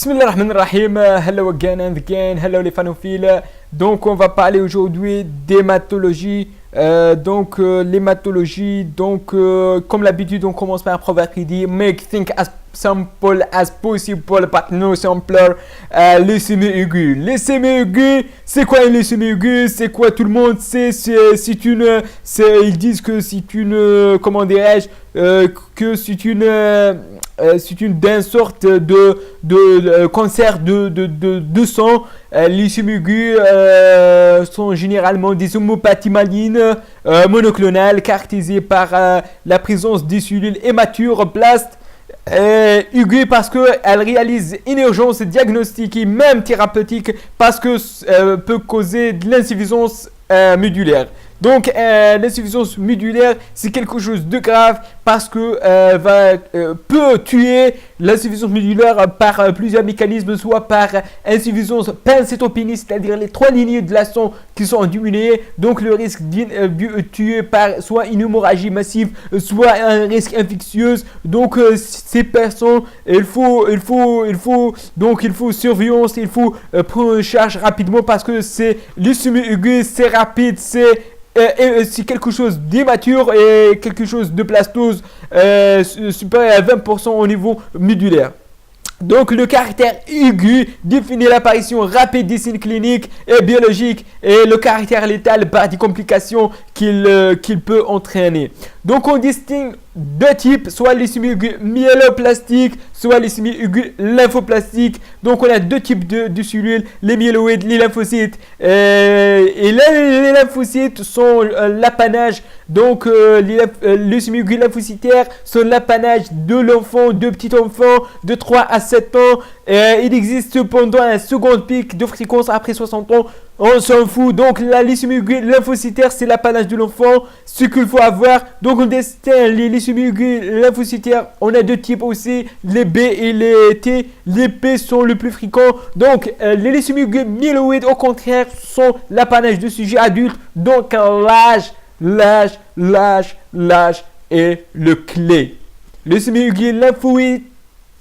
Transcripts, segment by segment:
Bismillahirrahmanirrahim. Hello again and again. Hello les fanophiles. Donc on va parler aujourd'hui d'hématologie. L'hématologie. Comme l'habitude, on commence par un proverbe qui dit make things as simple as possible, but no simpler. Leucémie aiguë. Leucémie aiguë, c'est quoi une leucémie aiguë? C'est quoi tout le monde sait? Ils disent que c'est une, comment dirais-je, que c'est une d'une sorte de cancer de sang. Les leucémies aiguës sont généralement des homopathies malignes monoclonales caractérisées par la présence des cellules hématures-blastes aiguës parce qu'elles réalisent une urgence diagnostique et même thérapeutique parce que peut causer de l'insuffisance médulaire. Donc, l'insuffisance médulaire, c'est quelque chose de grave parce que peut tuer l'insuffisance médulaire par plusieurs mécanismes, soit par insuffisance pancytopénie, c'est-à-dire les trois lignées de la sang qui sont diminuées. Donc, le risque d'être tué par soit une hémorragie massive, soit un risque infectieux. Donc, ces personnes, il faut surveillance, il faut prendre en charge rapidement parce que c'est leucémie aiguë, c'est rapide, c'est quelque chose d'immature et quelque chose de plastose supérieur à 20% au niveau médulaire. Donc, le caractère aigu définit l'apparition rapide des signes cliniques et biologiques et le caractère létal par des complications qu'il peut entraîner. Donc, on distingue deux types, soit leucémie aiguë myéloplastique, soit leucémie aiguë lymphoplastique. Donc, on a deux types de cellules, les myéloïdes, les lymphocytes. Et les lymphocytes sont l'apanage. Donc, les leucémies aiguës lymphocytaires sont l'apanage de l'enfant, de petit enfant de 3 à 7 ans. Il existe cependant un second pic de fréquence après 60 ans. On s'en fout. Donc, la leucémie aiguë lymphocytaire, c'est l'apanage de l'enfant. Ce qu'il faut avoir. Donc, on distingue les leucémies aiguës lymphocytaires. On a deux types aussi, les B et les T. Les P sont les plus fréquents. Donc, les leucémies aiguës myéloïdes, au contraire, sont l'apanage de sujets adultes. Donc, l'âge est le clé. Leucémie aiguë lymphoïde,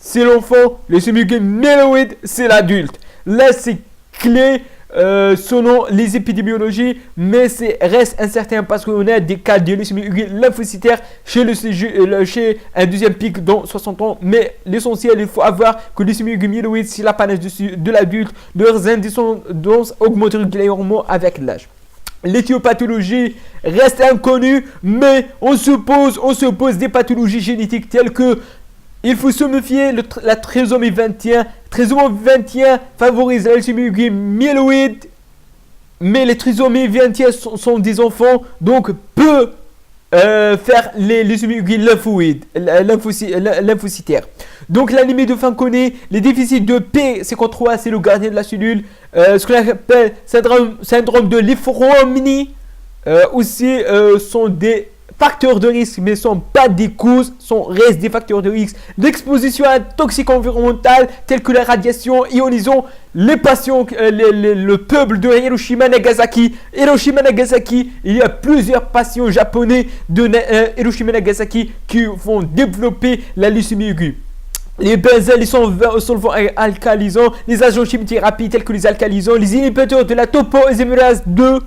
c'est l'enfant. Leucémie aiguë myéloïde, c'est l'adulte. Là, c'est clé. Selon les épidémiologies, mais reste incertain parce qu'on a des cas de leucémie aiguë lymphocytaire chez un deuxième pic dans 60 ans. Mais l'essentiel, il faut avoir que leucémie aiguë myéloïde, c'est l'apanage de l'adulte. Leurs indépendances augmentent régulièrement avec l'âge. L'éthiopathologie reste inconnue, mais on se pose des pathologies génétiques telles que il faut se méfier la trisomie 21. Trisomie 21 favorise la leucémie aiguë myéloïde, mais les trisomies 21 sont des enfants, donc peut faire les leucémies aiguës lymphocytaires. Donc l'anémie de Fanconi, les déficits de P53, c'est le gardien de la cellule, ce qu'on appelle syndrome de l'Ifromini, aussi sont des facteurs de risque, mais ne sont pas des causes, restent des facteurs de risque. L'exposition à un toxique environnemental tel que la radiation ionisante, les patients, le peuple de Hiroshima-Nagasaki. Hiroshima-Nagasaki, il y a plusieurs patients japonais de Hiroshima-Nagasaki qui vont développer la leucémie aiguë. Les benzènes, les solvants alcalisants, les agents chimiothérapie tels que les alcalisants, les inhibiteurs de la topoisomerase 2,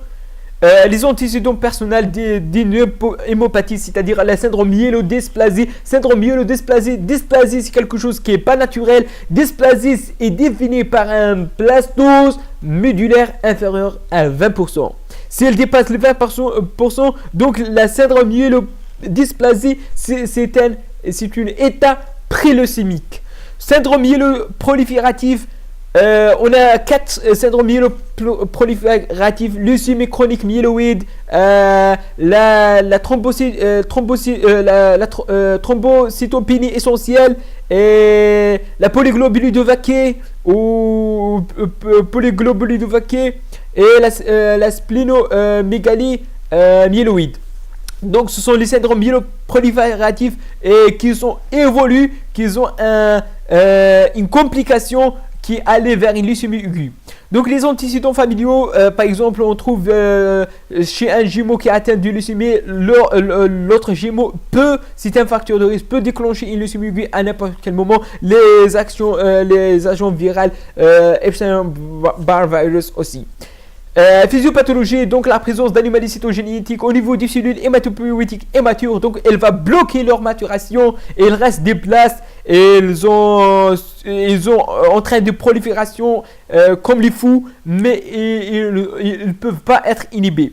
les antécédents personnels d'une hémopathie, c'est-à-dire la syndrome myélodysplasie. Dysplasie, c'est quelque chose qui n'est pas naturel. Dysplasie est définie par un plastose médulaire inférieur à 20%. Si elle dépasse les 20%, donc la syndrome myélodysplasie, c'est une état préleucémique. Syndrome myéloprolifératif, on a 4 syndromes myéloprolifératifs, leucémie chronique myéloïde, la thrombocytopénie essentielle et la polyglobulidovaquée ou polyglobulidovaquée et la splénomégalie myéloïde. Donc, ce sont les syndromes myéloprolifératifs et qui sont évolués, qui ont une complication qui allaient vers une leucémie aiguë. Donc les antécédents familiaux, par exemple, on trouve chez un jumeau qui est atteint de leucémie, l'autre jumeau peut, si c'est un facteur de risque, peut déclencher une leucémie aiguë à n'importe quel moment. Les agents viraux, Epstein-Barr virus aussi. Physiopathologie, donc la présence d'anomalies cytogénétiques au niveau des cellules hématopoïétiques immatures, donc elle va bloquer leur maturation et il reste des places et ils ont en train de prolifération comme les fous, mais ils ne peuvent pas être inhibés.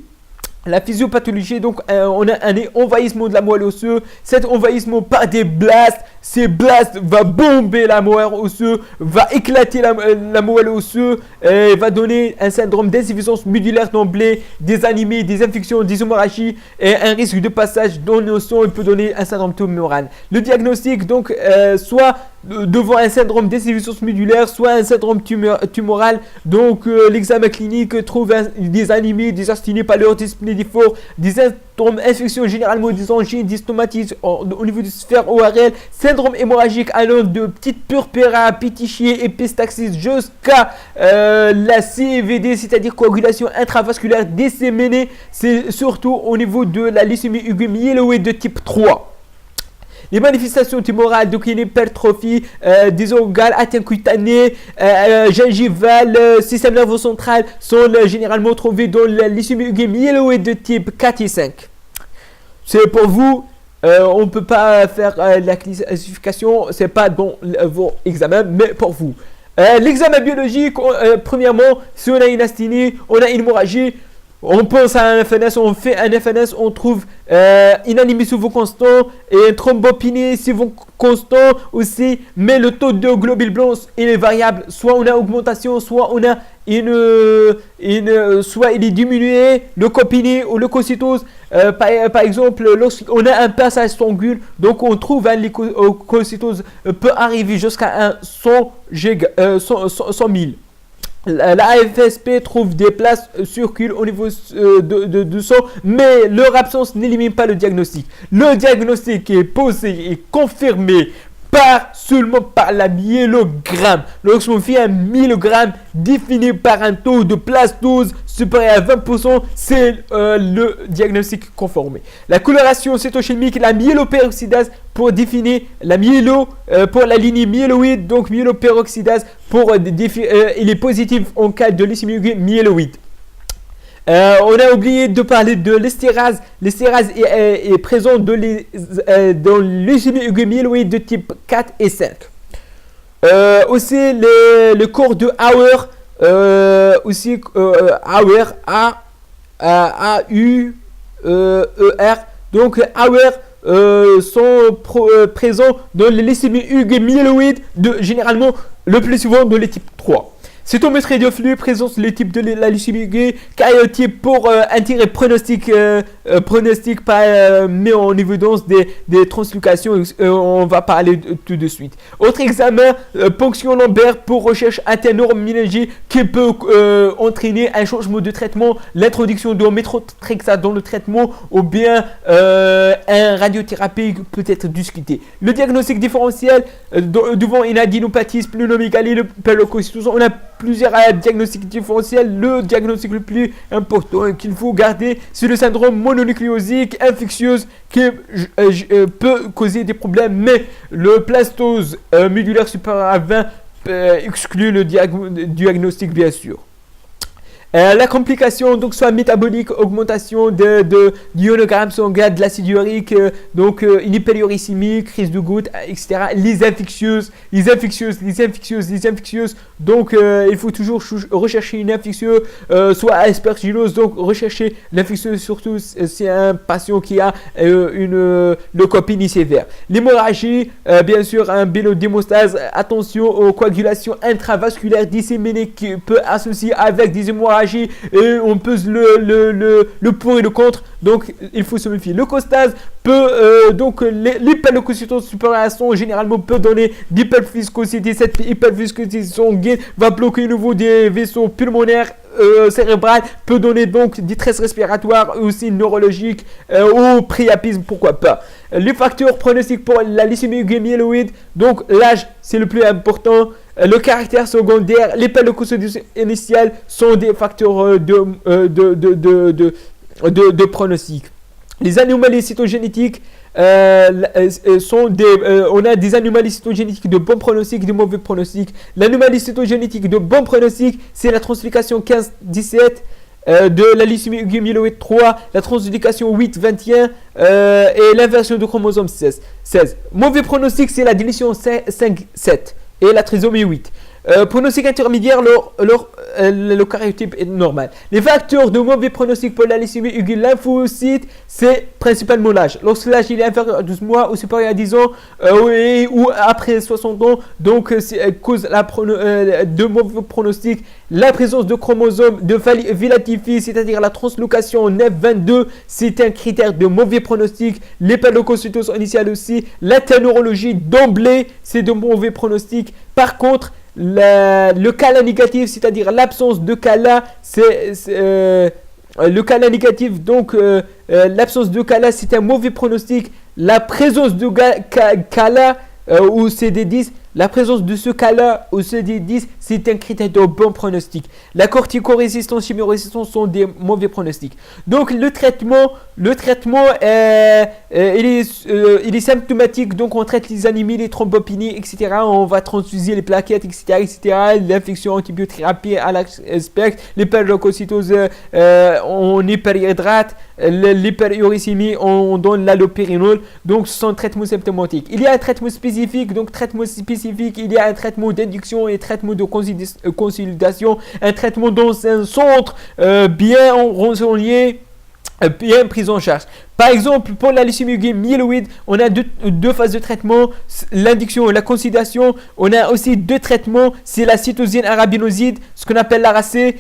La physiopathologie, donc on a un envahissement de la moelle osseuse. Cet envahissement par des blasts, ces blasts va bomber la moelle osseuse, va éclater la moelle osseuse, et va donner un syndrome d'insuffisance médulaire d'emblée, des anémies, des infections, des hémorragies et un risque de passage dans le sang. Il peut donner un syndrome tumoral. Le diagnostic, donc, soit devant un syndrome d'insuffisance médulaire, soit un syndrome tumoral. Donc l'examen clinique trouve des anémies, des asthénies pâleurs, des spléniformes, des syndromes infectieux, généralement des angines, des stomatismes au niveau du sphère ORL, syndrome hémorragique allant de petite purpura, pétichier, épistaxis jusqu'à la CVD, c'est-à-dire coagulation intravasculaire disséminée. C'est surtout au niveau de la leucémie aiguë myéloïde de type 3. Les manifestations tumorales, donc une hypertrophie des organes atteints cutanés, gingivales, système nerveux central sont généralement trouvés dans la leucémie aiguë myéloïde de type 4 et 5. C'est pour vous, on ne peut pas faire la classification, c'est pas dans vos examens, mais pour vous. L'examen biologique, premièrement, si on a une asthénie, on a une hémorragie, on pense à un FNS, on fait un FNS, on trouve une anémie souvent constant et un thrombopénie souvent constant aussi, mais le taux de globules blancs il est variable. Soit on a augmentation, soit on a soit il est diminué, leucopénie ou leucocytose. Par exemple, lorsqu'on a un passage sanguin, donc on trouve un leucocytose peut arriver jusqu'à un 100 000. La FSP trouve des places circulent au niveau de sang, mais leur absence n'élimine pas le diagnostic. Le diagnostic est posé et confirmé seulement par la myélogramme. Lorsqu'on fait un myélogramme défini par un taux de plastose supérieur à 20%, c'est le diagnostic conformé. La coloration cytochimique, la myéloperoxydase pour définir la pour la lignée myéloïde, donc myéloperoxydase il est positif en cas de leucémie aiguë myéloïde. On a oublié de parler de l'estérase. L'estérase est présente dans leucémie aiguë myéloïde de type 4 et 5. Aussi le corps de Auer, Auer, A-U-E-R. Donc Auer sont présents dans les leucémies aiguë myéloïde généralement le plus souvent dans les types 3. Cytométrie de flux présente le type de la leucémie aiguë, karyotype pour intérêt pronostic met en évidence des translocations, on va parler tout de suite. Autre examen, ponction lombaire pour recherche interne-neuroimmunologie qui peut entraîner un changement de traitement, l'introduction de méthotrexate dans le traitement ou bien un radiothérapie peut être discuté. Le diagnostic différentiel devant une adénopathie splénomégalie, le pélococystose, on a plusieurs diagnostics différentiels. Le diagnostic le plus important qu'il faut garder, c'est le syndrome mononucléosique infectieuse qui peut causer des problèmes, mais le plastose médulaire supérieur à 20 exclut le diagnostic bien sûr. La complication, donc soit métabolique, augmentation de l'ionogramme sanguin, de l'acide urique, donc une hyperuricémie, crise de goutte, etc. Les infectieuses. Donc il faut toujours rechercher une infectieuse, soit aspergillose, donc rechercher l'infectieuse surtout si un patient qui a une leucopénie sévère. L'hémorragie, bien sûr, un bélodémostase, attention aux coagulations intravasculaires disséminées qui peut associer avec des hémorragies. Et on pèse le pour et le contre, donc il faut se méfier. Le costase peut donc l'hyperleucocytose supérieure à 100 généralement peut donner d'hyperviscosité. Cette hyperviscosité sanguine va bloquer au niveau des vaisseaux pulmonaires cérébrales, peut donner donc détresse respiratoire aussi neurologique ou priapisme, pourquoi pas. Les facteurs pronostiques pour la leucémie aiguë myéloïde, donc l'âge c'est le plus important. le caractère secondaire, les leucocytose initiales sont des facteurs de pronostic. Les anomalies cytogénétiques on a des anomalies cytogénétiques de bon pronostic, de mauvais pronostic. L'anomalie cytogénétique de bon pronostic, c'est la translocation 15-17 de la lysine amyloïde 3, la translocation 8-21 et l'inversion de chromosome 16. Mauvais pronostic, c'est la délétion 5-7 et la trisomie 8. Pronostic intermédiaire, le karyotype est normal. Les facteurs de mauvais pronostic pour la leucémie aiguë lymphocyte, c'est principalement l'âge. Lorsque l'âge est inférieur à 12 mois ou supérieur à 10 ans ou après 60 ans, donc c'est cause de mauvais pronostic. La présence de chromosomes de Philadelphie, c'est-à-dire la translocation 9-22, c'est un critère de mauvais pronostic. L'épaleucocytose initiale aussi. La neurologie d'emblée, c'est de mauvais pronostic. Par contre, le CALA négatif, c'est-à-dire l'absence de CALA, le CALA négatif, donc l'absence de CALA, c'est un mauvais pronostic. La présence de CALA ou CD10, la présence de ce cas-là au CD10, c'est un critère de bon pronostic. La corticorésistance, chimio-résistance sont des mauvais pronostics. Donc le traitement il est symptomatique. Donc on traite les anémies, les thrombopénies, etc. On va transfuser les plaquettes, etc. L'infection antibiothérapie à l'aspect, l'hyperleucocytose, on hyperhydrate, l'hyperuricémie, on donne l'allopérinol. Donc ce sont traitements symptomatiques. Il y a un traitement spécifique, donc traitement spécifique, il y a un traitement d'induction et un traitement de consolidation, un traitement dans un centre bien renseigné, bien pris en charge. Par exemple, pour la leucémie myéloïde, on a deux phases de traitement, l'induction et la consolidation. On a aussi deux traitements, c'est la cytosine arabinoside, ce qu'on appelle l'ARAC, et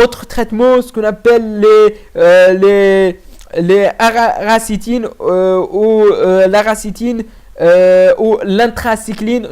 autre traitement, ce qu'on appelle les aracitines ou l'aracitine. Ou l'intracycline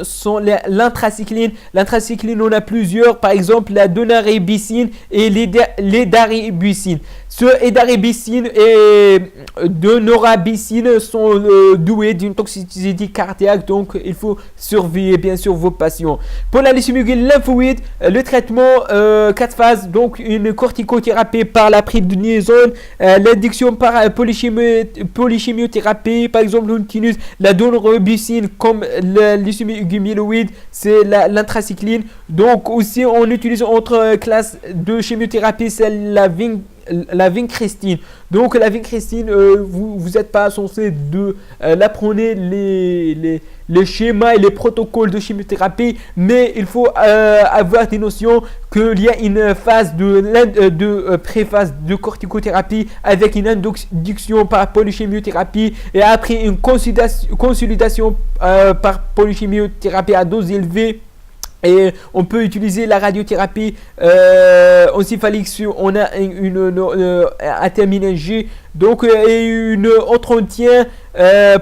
l'intracycline, on a plusieurs, par exemple la donarébicine et l'édaribicine. Ce édaribicine et donarabicine sont doués d'une toxicité cardiaque, donc il faut surveiller bien sûr vos patients. Pour la leucémie lymphoïde, le traitement 4 phases, donc une corticothérapie par la prednisone, l'induction par polychimiothérapie, par exemple l'untinus, la donarabicine comme la leucémie myéloïde, c'est l'intracycline. Donc aussi on utilise autre classe de chimiothérapie, c'est la vincristine. Donc la vincristine, vous n'êtes pas censé l'apprendre les schémas et les protocoles de chimiothérapie, mais il faut avoir des notions qu'il y a une phase de préphase de corticothérapie avec une induction par polychimiothérapie et après une consolidation par polychimiothérapie à dose élevée. Et on peut utiliser la radiothérapie encéphalique si on a un terminal G. Donc, et une entretien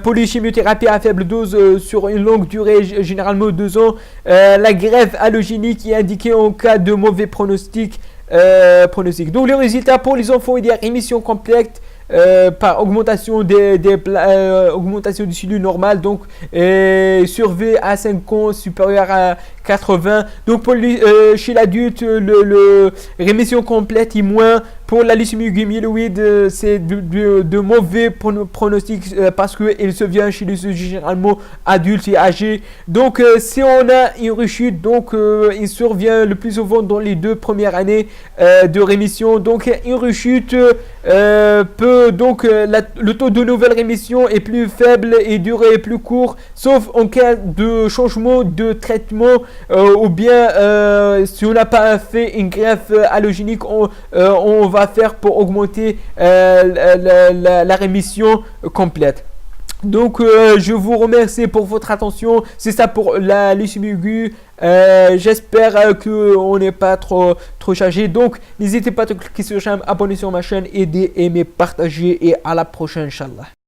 polychimiothérapie à faible dose sur une longue durée, généralement 2 ans. La greffe allogénique est indiquée en cas de mauvais pronostic. Donc, le résultat pour les enfants, il y a rémission complète. Par augmentation augmentation du cellules normales, donc survie à 5 ans supérieure à 80. Donc pour chez l'adulte, le rémission complète est moins. Pour la leucémie myéloïde, c'est de mauvais pronostics parce qu'il se vient chez les généralement adultes et âgés. Donc si on a une rechute, donc il survient le plus souvent dans les 2 premières années de rémission. Donc une rechute peut donc le taux de nouvelle rémission est plus faible et durée plus courte, sauf en cas de changement de traitement ou bien si on n'a pas fait une greffe allogénique, on va faire pour augmenter la rémission complète. Donc je vous remercie pour votre attention. C'est ça pour la leucémie aiguë. J'espère qu'on n'est pas trop chargé. Donc n'hésitez pas à cliquer sur j'aime, abonner sur ma chaîne, aimer, partager et à la prochaine, Inch'Allah.